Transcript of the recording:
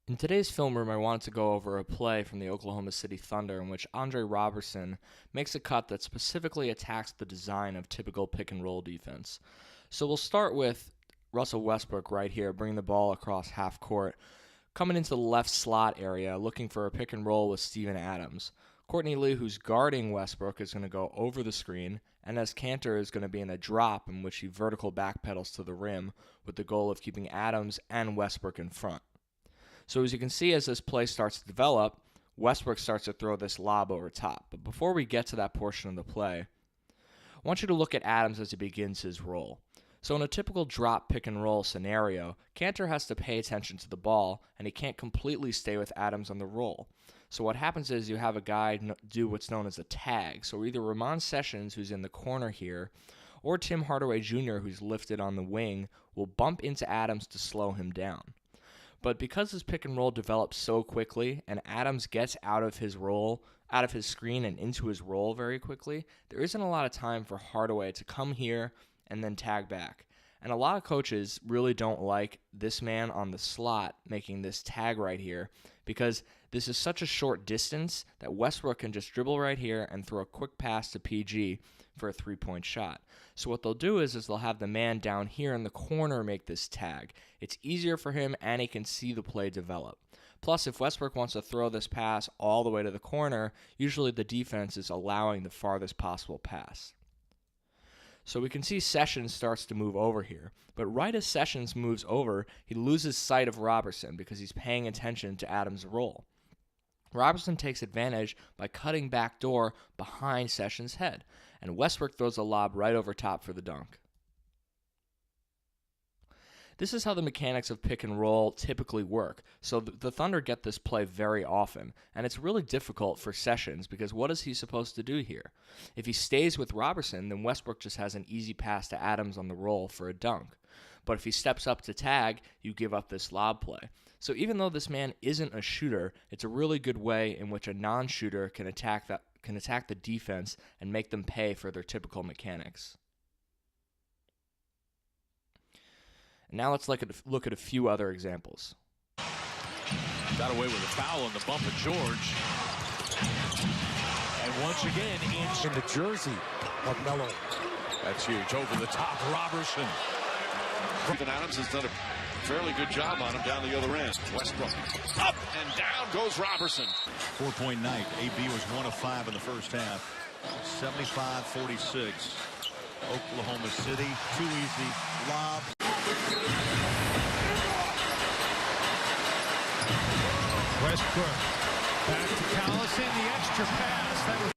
In today's film room, I wanted to go over a play from the Oklahoma City Thunder in which Andre Roberson makes a cut that specifically attacks the design of typical pick and roll defense. So we'll start with Russell Westbrook right here, bringing the ball across half court, coming into the left slot area, looking for a pick and roll with Steven Adams. Courtney Lee, who's guarding Westbrook, is going to go over the screen, and as Kanter is going to be in a drop in which he vertical backpedals to the rim with the goal of keeping Adams and Westbrook in front. So as you can see, as this play starts to develop, Westbrook starts to throw this lob over top. But before we get to that portion of the play, I want you to look at Adams as he begins his roll. So in a typical drop pick and roll scenario, Kanter has to pay attention to the ball, and he can't completely stay with Adams on the roll. So what happens is you have a guy do what's known as a tag. So either Ramon Sessions, who's in the corner here, or Tim Hardaway Jr., who's lifted on the wing, will bump into Adams to slow him down. But because this pick and roll develops so quickly and Adams gets out of his screen and into his roll very quickly, there isn't a lot of time for Hardaway to come here and then tag back. And a lot of coaches really don't like this man on the slot making this tag right here because this is such a short distance that Westbrook can just dribble right here and throw a quick pass to PG for a three-point shot. So what they'll do is they'll have the man down here in the corner make this tag. It's easier for him and he can see the play develop. Plus, if Westbrook wants to throw this pass all the way to the corner, usually the defense is allowing the farthest possible pass. So we can see Sessions starts to move over here. But right as Sessions moves over, he loses sight of Roberson because he's paying attention to Adams' roll. Roberson takes advantage by cutting back door behind Sessions' head, and Westbrook throws a lob right over top for the dunk. This is how the mechanics of pick and roll typically work. So the Thunder get this play very often, and it's really difficult for Sessions because what is he supposed to do here? If he stays with Roberson, then Westbrook just has an easy pass to Adams on the roll for a dunk. But if he steps up to tag, you give up this lob play. So even though this man isn't a shooter, it's a really good way in which a non-shooter can attack the defense and make them pay for their typical mechanics. And now let's look at a few other examples. Got away with a foul on the bump of George. And once again, in the jersey of Melo. That's huge. Over the top, Roberson. Steven Adams has done a fairly good job on him down the other end. Westbrook up and down goes Roberson. 4-point night. AB was 1 of 5 in the first half. 75-46. Oklahoma City. Too easy. Lob. Westbrook back to Collison. The extra pass.